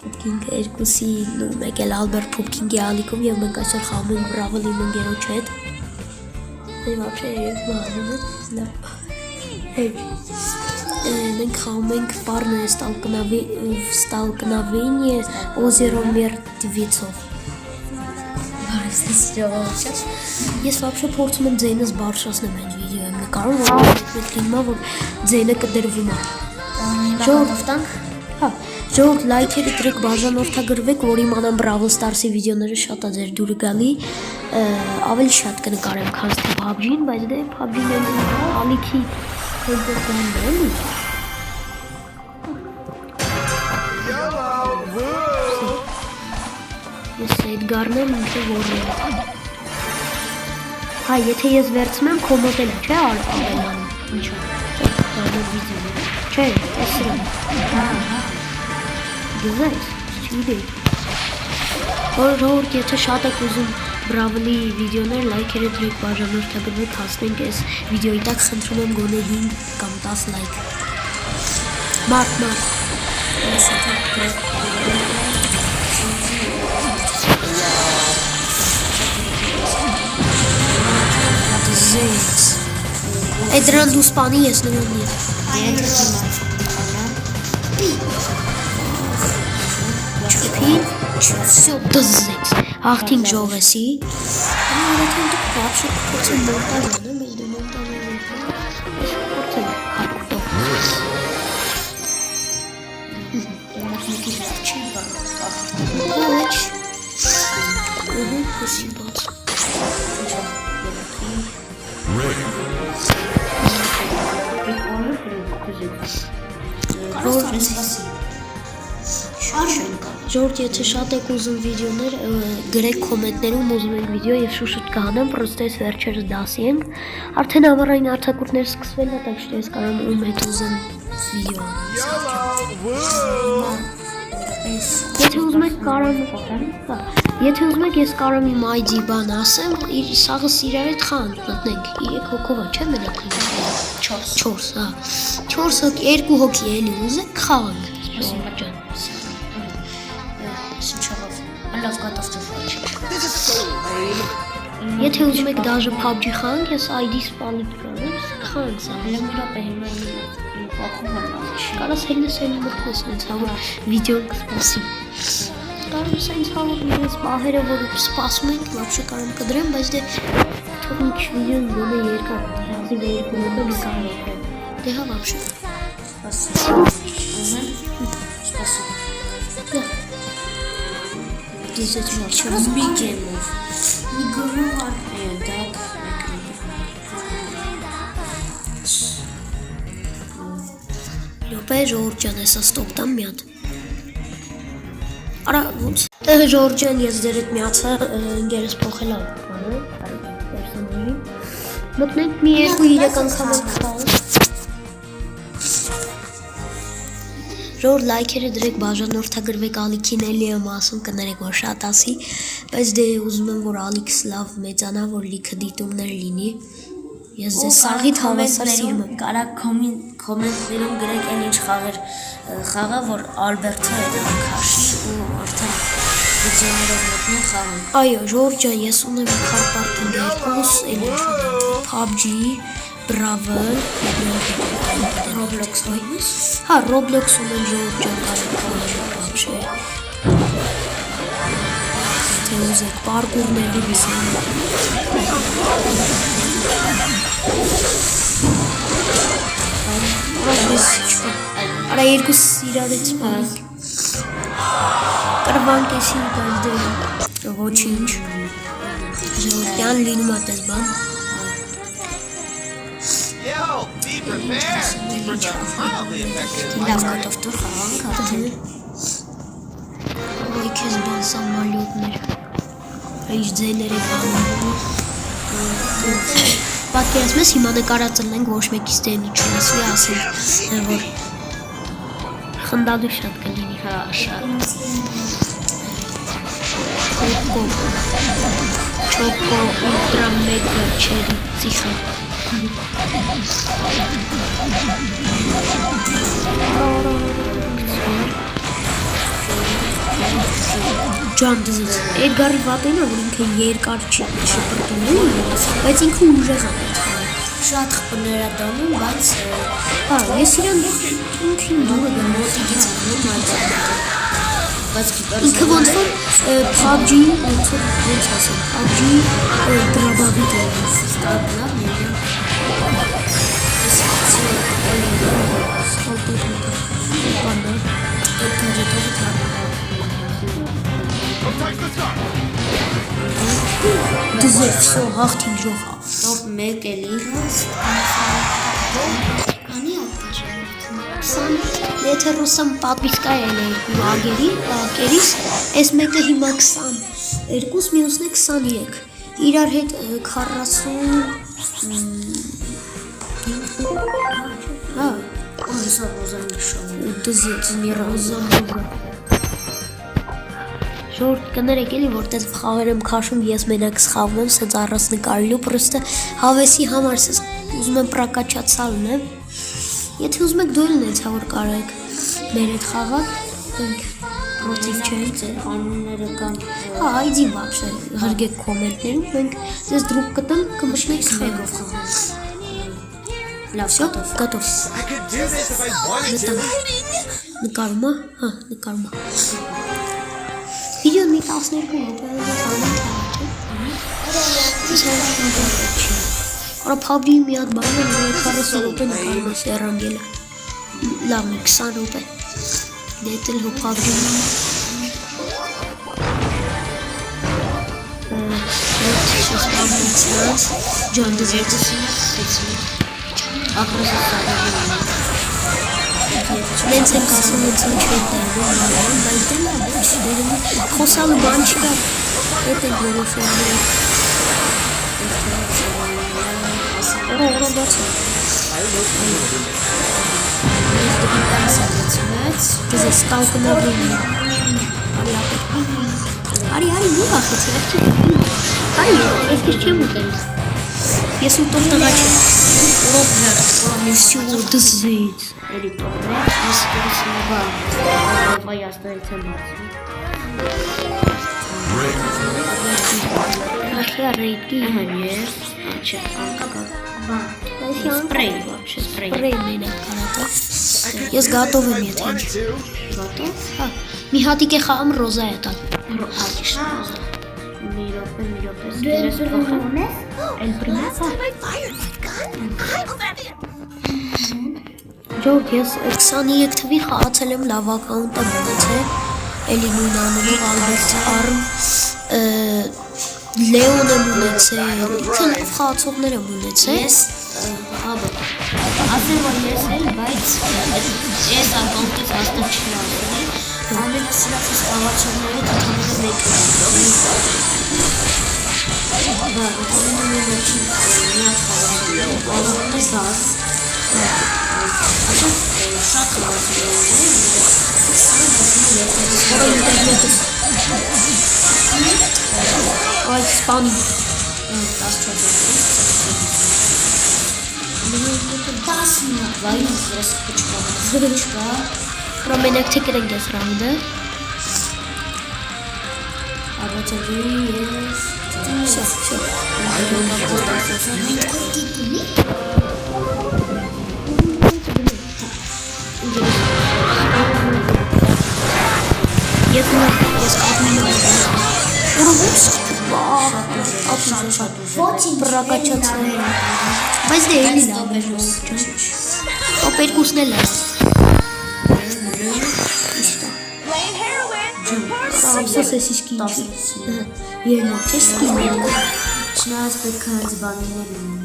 Պուպկինգ երկուսի մեկ էլ Ալբերտ Պուպկինգի ալիքում և մենք այսօր խաղում ենք Բրավոլ իմ ընկերոջ հետ։ Вообще մենք խաղում ենք парное столкновение озеро Мертвецов։ Ես вообще փորձում եմ ձայնս բարձրացնեմ այդ վիդեոյում նկարում, որ պետք է հիմա որ ձայնը կդրվում է։ Ժողովուրդ լայքերը դրեք, բաժանորդագրվեք, որ իմանամ Brawl Stars-ի վիդեոները շատ է ձեր դուր գալի, ավելի շատ կնկարեմ, քան թե PUBG-ին, բայց դե PUBG-ն ալիքի հոդբերքանն է, էլի։ Ես Էդգարն եմ, ինքը որն է։ Հա, եթե ես վերցնեմ, քո մոտել է, չէ՞ ավելանում, ինչա, դարմով վիդեոն է, չէ, ես սրան։ Գզայս, չիդեի։ Ժողովուրդ, եթե շատ եք ուզում Brawl-ի վիդեոներ, լայքերը դրեք, բաժանորդագրվեք, հասնենք այս վիդեոյի տակ, խնդրում եմ գոնե 5 կամ 10 լայք։ Մարդ։ Այդ դրան դու սպանի ես նրան ես։ Всё, дզեց, հաղթինք ժողեսի։ Արդեն դուք вообще փորձել մոնտաժ անեմ, բայց դե մոնտաժը ես փորձել քարտով։ Ժողովուրդ, եթե շատ եք ուզում վիդեոներ, գրեք կոմենտներում ուզում եք վիդեո և շուշուտ կհանեմ, պրոստը ես վերջերս դասի ենք, արդեն ամառային արձակուրդներ սկսվել է, так что ես կարամ ում հետ ուզեմ վիդեո Եթե ուզում եք կարամ, ես կարամ իմ ID բան ասեմ, սաղս իրար հետ խանդ մտնենք, 3 հոգով է, չէ մենակ 4, հա, 4 հոգ, 2 հոգի էլի ուզեք խաղանք, Եթե ուզում եք դաժը PUBG խանք, ես ID սպալիտ կանեմ, խանք սա։ Կարաս հելնես մրկնես ինձ համար վիդեոն կսպասի։ Կարում սենց համար իրենց բահերը, որ սպասում ենք, վապշը կարում կդրեմ, բայց դե թող ինչ վիդեոն գոնե երկար, հազի վերիկում եմ կարում եմ։ Դե հա վապշը։ Լոպե ժողովուրդ ջան, եսա ստոպ տամ միատ։ Արա ոնց։ Ժողովուրդ ջան, ես ձեր հետ միացա ընկերս փոխել ա պերսոնաժի։ Մտնենք մի 2-3 անգամ խաղ։ Ժողովուրդ լայքերը դրեք, բաժանորդագրվեք, ալիքին էլի եմ ասում, կներեք որ շատ ասի, բայց դե ուզում եմ որ ալիքս լավ մեծանա, որ լիքը դիտումներ լինի։ Ես ձեզ սաղիթ հավասար սիրում եմ։ Կարակ կոմենտներում գրեք այն ինչ խաղը, որ Ալբերտը քաշի ու արդեն վիդեոներով մտնեն խաղում։ Այո, ժողովուրդ ջան, ես ունեմ քարպարտին երկուս, էլ ինչ ունեմ, PUBG, Brawl, Roblox նույնս։ Հա, Roblox ունեմ ժողովուրդ ջան, вообще։ Թե ուզեք պարկուրների վիսան։ Արա երկուս իրարից պարիկ։ Կրվանք էսի բայց դե ոչինչ։ Ժողովրդյան լինում է տես բան։ Լավ կատով տուր խաղանք արդեն։ Ոյ քեզ բան սամալյոտներ։ Ինչ ձեներ եք անում։ Պատկերացնում ես հիմա նկարածնենք ոչ մեկից դեն ինչ ունեսվի ասենք, որ խնդալու շատ կլինի, հա, շատ։ Չոկո ուլտրա մեգա չերի ծիխը։ Ջան դզից։ Էդգարի վատենը, որ ինքը երկար չի շպրտում է, բայց ինքը ուժեղ է։ Շատ խփներ է դառնում, բայց Ես իրան ինքին դուրը մոտիկից անում այդ բայց ինքը ոնց որ PUBG-ի ոնց ասեմ, PUBG-ի դրաբավիտ է ստարտնավ միայն Դզեր, всё, հաղթին ժողա։ Top 1 էլի Անի ատար։ Եթե ռուսամ պատվիսկա էլ է ագերիս, այս մեկը հիմա 22, մյուսն է 23։ Իրար հետ 40 Հա, ռոզան շոու։ դզեց ռոզան։ Ժորդ կներեք էլի, որտեղ խաղեր եմ քաշում, ես մենակ սխավում եմ, սենց առած նկարելու, պրոստը հավեսի համար սենց ուզում եմ պրակաչացալ ունեմ։ Եթե ուզում եք դու էլ նեցա, որ կարեք մեր հետ խաղալ, մենք պրոտիվ չենք։ Ձեր անունները կան Հա, այդի վաբշե, հրգեք կոմենտներում, մենք ձեզ դրուկ կտեմ, կմշնեք խեգով խաղում։ Լավ, Всё, готов։ Նկարում է, հա, նկարում է։ Վիդեոն մի 12 րոպե Արա PUBG-ի մի հատ բան է, որ 40 րոպե նկարում է սեռանգելը։ Լավ, 20 րոպե։ Դետել հո PUBG-ի Ջան դզեց Մենք ենք ասում ենք ինչ է դերում, բայց դեռ խոսալու բան չկա, հետ ենք որոշում։ Օրա բաց է։ Դեզ ստալկնավորում է։ Արի, մի բախեցի, արի, ես չեմ ուտել։ Ես ուտով տղա չեմ։ Всё, դզից։ Էլի տողներ, ես կրսնվա վայաստայից եմ բացում։ Ախիա ռեյտի Ես, չէ, անկակա։ Սպրեյ, вообще, սպրեյ մենակ կարատա։ Ես գատով եմ եթե ինչ։ Գատով։ Հա, մի հատիկ է խաղում ռոզա է տալ։ Աջիշտ ռոզա։ Մի րոպե, Դու փոխում ես։ El primer։ Ժորդ, ես 23 թվի խաղացել եմ լավ ակաունտ եմ ունեցել, էլի նույն անունով Ալբերտ Արմ, Լեոն եմ ունեցել, ինքը լավ խաղացողներ եմ ունեցել։ Ես, հաբը, ասեմ որ ես էլ, բայց ես ակաունտից հաստատ չի ասել, ամենասիրախս խաղացողները տատամենը մեկը շատ Այդ սպանի 10 minut վայ ես չկա Հրա մենակ թե կրենք ես ռաունդը Առաջավի ես Всё Ես կապնում եմ Ուրովում շատ բրակաչացել Բայց դե էլի լավ է Top 2-ն էլ է Ապսոս ես իսկի ինչի Երնակ չես սկին Չնայած պետք է հենց բանիներ ունի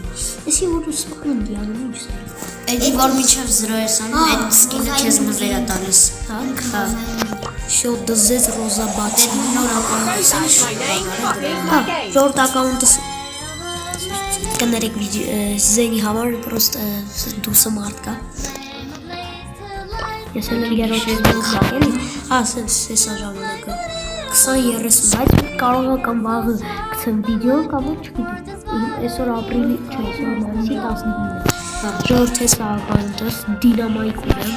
Եսի որ սպանում դիանում ինչ սա Էդի որ միջև 0 ես անում, այդ սկինը քեզ մվեր է տալիս Հա Շո դզեց ռոզա բացի Նոր ակաունտս Հա, ժորդ ակաունտս կներեք զենի համար պրոստ դուսը մարդ կա Ես էլ եմ երոտ ես էլի Հա, սենց սեսա ժամանակը 20-30 բայց կարող է կամ վաղը գցեմ վիդեո կամ ոչ չգիտեմ Այսօր ապրիլի, չէ, այսօր մարիսի 19 Ժողովուրդ է սաղականտս, դինամայք ունեմ։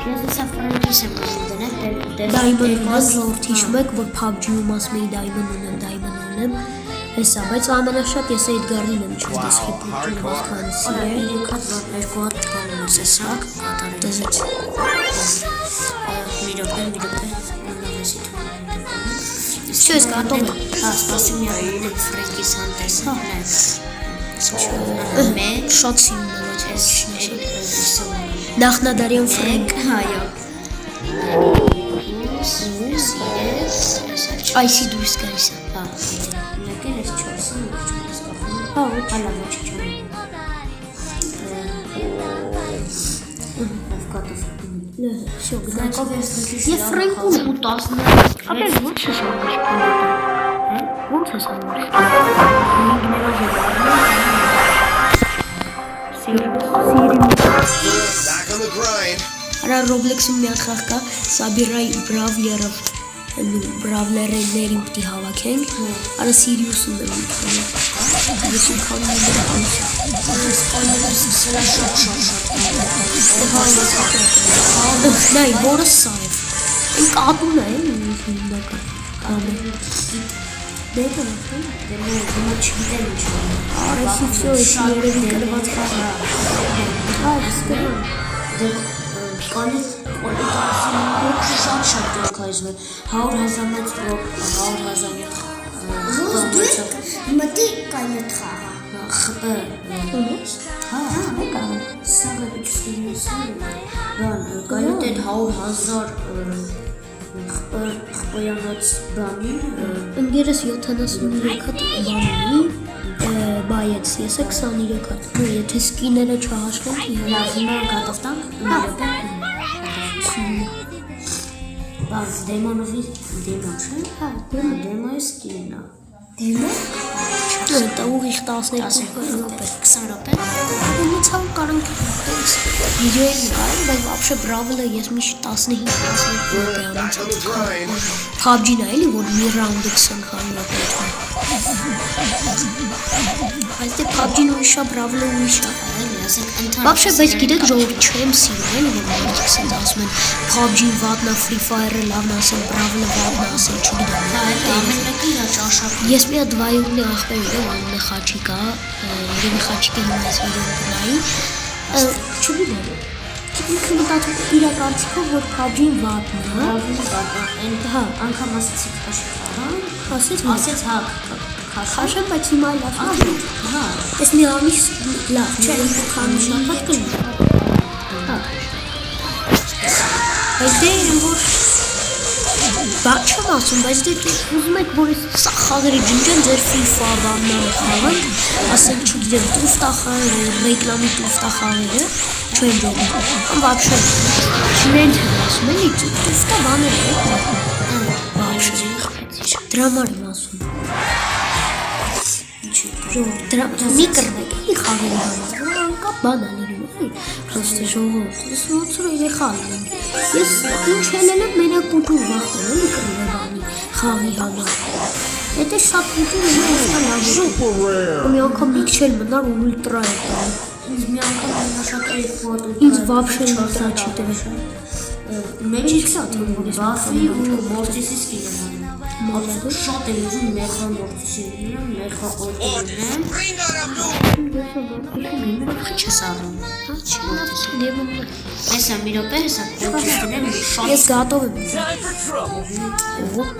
Ես հեսա ֆրենկիս եմ դնել, Դայմոն ունեմ, ժողովուրդ հիշում եք, որ PUBG-ում ասում էի դայմոն ունեմ։ Հեսա, բայց ամենաշատ ես այդ գարդին եմ չուզ դեսխի պուտում վախանցի է։ 3 հատ 2 հատ կանոնս է սա, կատարել։ Դզից։ Մի րոպե։ Չէ, ես գատով եմ։ Սպասի մի այլ ֆրենկիս հանդեսը։ Շատ սիրում եմ այդ Նախնադարյան ֆրենկ։ Այո։ Այսի դուրս գալիս է։ Հա, մեկ էլ ես 4-ը չես կապում։ Հա, ոչ։ Հալա ոչ չեմ։ Всё, Ֆրենկով ես քիչ Եվ ֆրենկում ու 10 ապեր ո՞նց ես անում։ Ո՞նց ես անում։ Back on the grind. Արա Roblox-ում մի հատ խաղ կա, Sabirայի Brawler-ներին պիտի հավաքենք։ Արա Sirius-ում եմ իքանում։ Ես ու քանում եմ Նայ, որը սա է։ Այն կատուն է, հիմնական։ Դեպը չգիտեմ ինչ։ Արեցի всё, երևի կրված խաղ։ Հա, սկսեմ։ Կանից շատ դրքայզում 100,000 Մտի կայնը թխաղը։ Կայնը դետ 100,000 խպոյանոց բանի Ընկերս 73 հատ բանի բայեց, ես է 23 հատ։ Եթե սկիները չհաշվենք, լազիմը գատով տանք բաց դեմոնովի դեմոն չէ։ հա, Դեմոյը սկինն է։ դեմո։ Դա ուղիղ 12 րոպե։ 20 րոպե։ Դեմիցալ կարանք վիդեոյի նկարել, բայց вообще Brawl-ը ես միշտ 15 րոպե անցած Grind. PUBG-ն է էլի, որ մի ռաունդը 20 րոպե է։ Բայց դե PUBG-ն ուրիշ է, Brawl-ը ուրիշ է։ Вообще, բայց գիտեք, ժողովուրդ չեմ սիրում էլի, որ մարդիկ ասեն ասում են PUBG-ն վատնա, Free Fire-ը լավն ասեն, Brawl-ը վատնա ասեն, չգիտեմ։ Ես մի հատ վայուրնի ախպեր ունեմ, անունը Խաչիկ է, երևի Խաչիկը հիմա այս վիդեոն կնայի։ Չգիտեմ։ Ինքը մտածում իր կարծիքով, որ PUBG-ն վատնա, հա, Անգամ ասեցիք քաշի, ասեց հա, Խաշեմ, բայց հիմա լավ հա, Ես մի ամիս լավ, չէ, քանի շաբաթ կլինի։ Հա։ Բայց դե որ բաց չեմ ասում, բայց դե ուզում եք, որ սա խաղերը ջնջեն ձեր FIFA բանները խաղանք, ասենք չգիտեմ, տուֆտախաղերը, ռեկլամի տուֆտախաղերը, չեն ջողում։ Կամ вообще չնենց եմ ասում, էլի տուֆտա բաներ է։ Դրա համար եմ ասում։ Մի կրվեք, էլի խաղերի համար, անկապ բան ալինում էլի, պրոստը ժողովուրդ, ես ոնցուր երեխա եմ, ես ինչ հելել եմ մենակ պուտուր վախտել, էլի կրվե բանի, խաղի համար, եթե շատ պուտուր եմ լավ է, մի անգամ միքչել մնար ու ուլտրա է տալ, ինձ մի անգամ շատ էրքոտ ինձ վապշել ուլտրա չի տվել, մեջից բաֆի ու մորտիսի սկիլը շատ է ուզում ներխա մորտիսի ներխա օտորնեմ չես աղում հեսա մի րոպե հեսա կոմպիստերեմ ես գատով եմ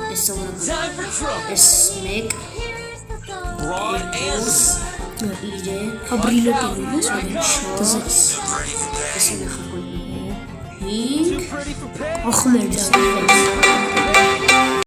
ես սովորական ես մեկ Հաբրիլը տինում ես դզեց ես եմ խակոյ հինք ախմեր դա